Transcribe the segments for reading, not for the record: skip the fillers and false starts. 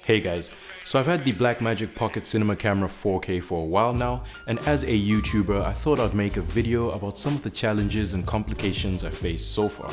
Hey guys, so I've had the Blackmagic Pocket Cinema Camera 4K for a while now, and as a YouTuber I thought I'd make a video about some of the challenges and complications I faced so far.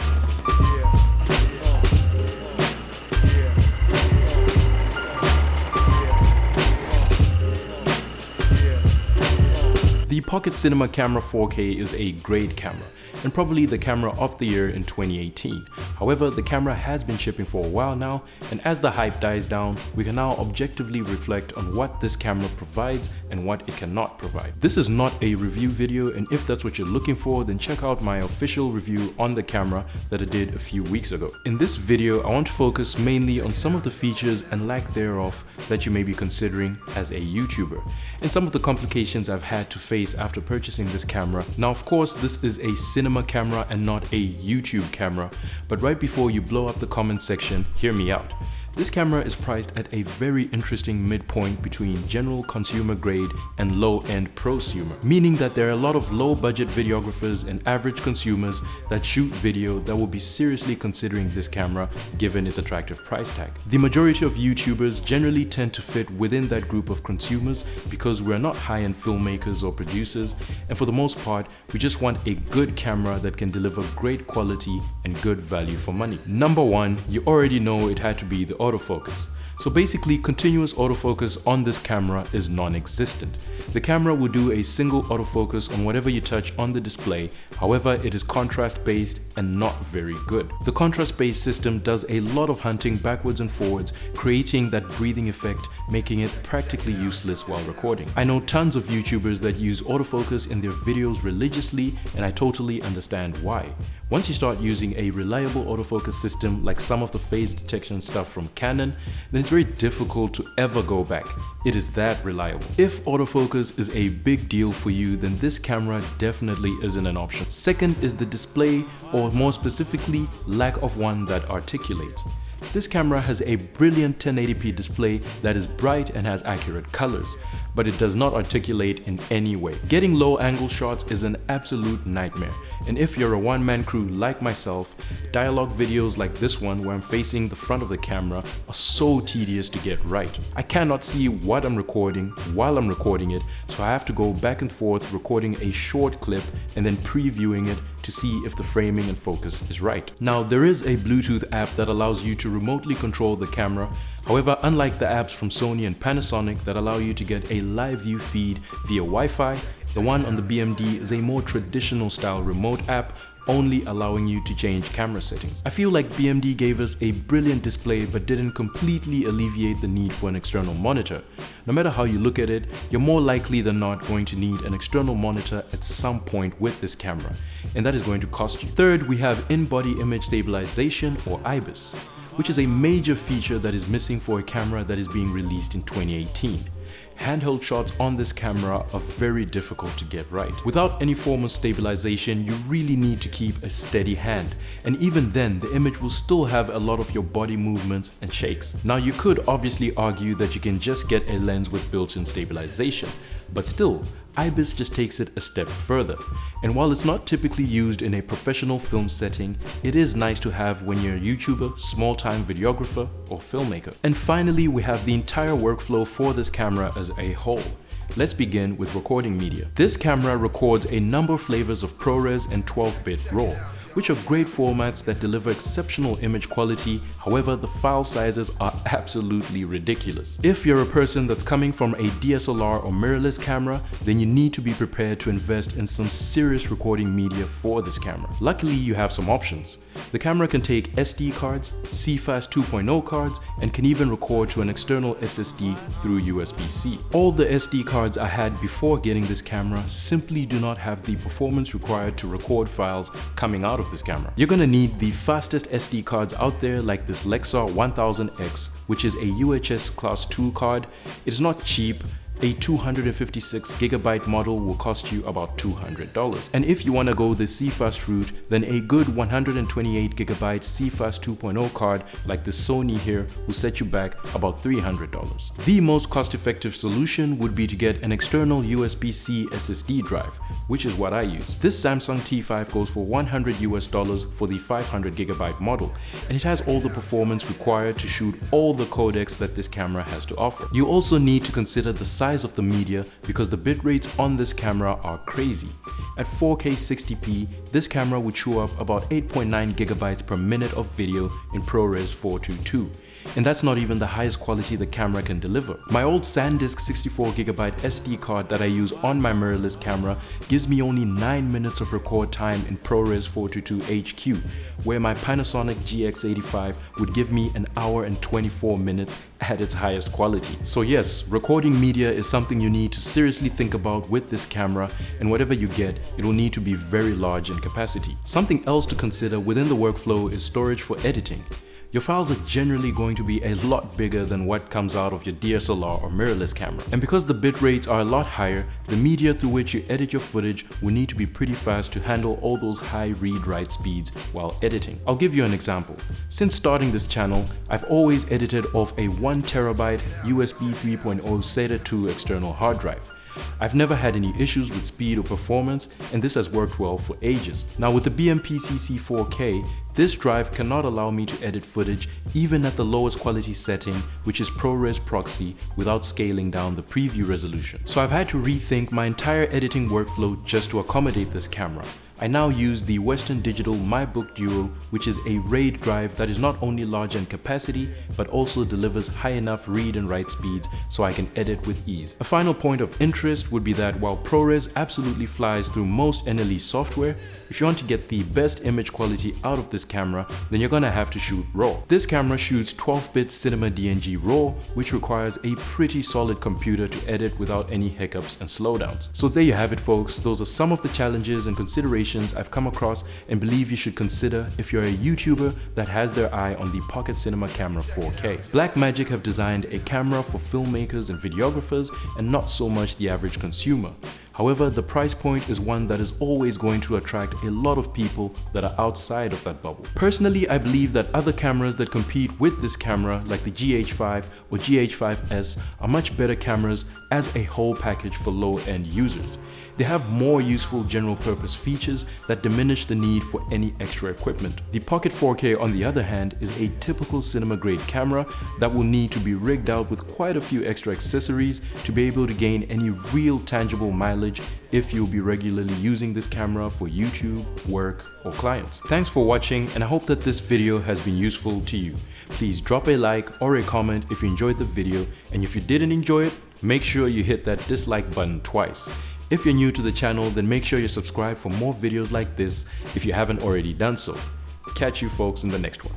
The Pocket Cinema Camera 4K is a great camera, and probably the camera of the year in 2018. However, the camera has been shipping for a while now, and as the hype dies down, we can now objectively reflect on what this camera provides and what it cannot provide. This is not a review video, and if that's what you're looking for, then check out my official review on the camera that I did a few weeks ago. In this video, I want to focus mainly on some of the features and lack thereof that you may be considering as a YouTuber, and some of the complications I've had to face after purchasing this camera. Now, of course, this is a cinema camera and not a YouTube camera, but right before you blow up the comment section, hear me out. This camera is priced at a very interesting midpoint between general consumer grade and low-end prosumer, meaning that there are a lot of low-budget videographers and average consumers that shoot video that will be seriously considering this camera given its attractive price tag. The majority of YouTubers generally tend to fit within that group of consumers because we're not high-end filmmakers or producers, and for the most part, we just want a good camera that can deliver great quality and good value for money. Number one, you already know it had to be the autofocus. So basically, continuous autofocus on this camera is non-existent. The camera will do a single autofocus on whatever you touch on the display. However, it is contrast-based and not very good. The contrast-based system does a lot of hunting backwards and forwards, creating that breathing effect, making it practically useless while recording. I know tons of YouTubers that use autofocus in their videos religiously, and I totally understand why. Once you start using a reliable autofocus system like some of the phase detection stuff from Canon, then it's very difficult to ever go back. It is that reliable. If autofocus is a big deal for you, then this camera definitely isn't an option. Second is the display, or more specifically, lack of one that articulates. This camera has a brilliant 1080p display that is bright and has accurate colors, but it does not articulate in any way. Getting low angle shots is an absolute nightmare, and if you're a one-man crew like myself, dialogue videos like this one where I'm facing the front of the camera are so tedious to get right. I cannot see what I'm recording while I'm recording it, so I have to go back and forth recording a short clip and then previewing it to see if the framing and focus is right. Now, there is a Bluetooth app that allows you to remotely control the camera. However, unlike the apps from Sony and Panasonic that allow you to get a live view feed via Wi-Fi, the one on the BMD is a more traditional style remote app, only allowing you to change camera settings. I feel like BMD gave us a brilliant display but didn't completely alleviate the need for an external monitor. No matter how you look at it, you're more likely than not going to need an external monitor at some point with this camera, and that is going to cost you. Third, we have in-body image stabilization, or IBIS, which is a major feature that is missing for a camera that is being released in 2018. Handheld shots on this camera are very difficult to get right. Without any form of stabilization, you really need to keep a steady hand, and even then the image will still have a lot of your body movements and shakes. Now, you could obviously argue that you can just get a lens with built-in stabilization, but still, IBIS just takes it a step further. And while it's not typically used in a professional film setting, it is nice to have when you're a YouTuber, small-time videographer, or filmmaker. And finally, we have the entire workflow for this camera as a whole. Let's begin with recording media. This camera records a number of flavors of ProRes and 12-bit RAW, which are great formats that deliver exceptional image quality. However, the file sizes are absolutely ridiculous. If you're a person that's coming from a DSLR or mirrorless camera, then you need to be prepared to invest in some serious recording media for this camera. Luckily, you have some options. The camera can take SD cards, CFast 2.0 cards, and can even record to an external SSD through USB-C. All the SD cards I had before getting this camera simply do not have the performance required to record files coming out of this camera. You're gonna need the fastest SD cards out there, like this Lexar 1000X, which is a UHS Class 2 card. It is not cheap, A 256GB model will cost you about $200. And if you want to go the CFast route, then a good 128GB CFast 2.0 card like the Sony here will set you back about $300. The most cost-effective solution would be to get an external USB-C SSD drive, which is what I use. This Samsung T5 goes for $100 for the 500GB model, and it has all the performance required to shoot all the codecs that this camera has to offer. You also need to consider the size of the media because the bit rates on this camera are crazy. At 4K 60p, this camera would chew up about 8.9 GB per minute of video in ProRes 422. And that's not even the highest quality the camera can deliver. My old SanDisk 64GB SD card that I use on my mirrorless camera gives me only 9 minutes of record time in ProRes 422 HQ, where my Panasonic GX85 would give me an hour and 24 minutes at its highest quality. So yes, recording media is something you need to seriously think about with this camera, and whatever you get, it will need to be very large in capacity. Something else to consider within the workflow is storage for editing. Your files are generally going to be a lot bigger than what comes out of your DSLR or mirrorless camera. And because the bit rates are a lot higher, the media through which you edit your footage will need to be pretty fast to handle all those high read-write speeds while editing. I'll give you an example. Since starting this channel, I've always edited off a 1TB USB 3.0 SATA 2 external hard drive. I've never had any issues with speed or performance, and this has worked well for ages. Now with the BMPCC 4K, this drive cannot allow me to edit footage even at the lowest quality setting, which is ProRes Proxy, without scaling down the preview resolution. So I've had to rethink my entire editing workflow just to accommodate this camera. I now use the Western Digital MyBook Duo, which is a RAID drive that is not only large in capacity, but also delivers high enough read and write speeds so I can edit with ease. A final point of interest would be that while ProRes absolutely flies through most NLE software, if you want to get the best image quality out of this camera, then you're gonna have to shoot RAW. This camera shoots 12-bit Cinema DNG RAW, which requires a pretty solid computer to edit without any hiccups and slowdowns. So there you have it, folks. Those are some of the challenges and considerations I've come across and believe you should consider if you're a YouTuber that has their eye on the Pocket Cinema Camera 4K. Blackmagic have designed a camera for filmmakers and videographers and not so much the average consumer. However, the price point is one that is always going to attract a lot of people that are outside of that bubble. Personally, I believe that other cameras that compete with this camera, like the GH5 or GH5S, are much better cameras as a whole package for low-end users. They have more useful general purpose features that diminish the need for any extra equipment. The Pocket 4K, on the other hand, is a typical cinema grade camera that will need to be rigged out with quite a few extra accessories to be able to gain any real tangible mileage if you'll be regularly using this camera for YouTube, work, or clients. Thanks for watching, and I hope that this video has been useful to you. Please drop a like or a comment if you enjoyed the video, and if you didn't enjoy it, make sure you hit that dislike button twice. If you're new to the channel, then make sure you subscribe for more videos like this if you haven't already done so. Catch you folks in the next one.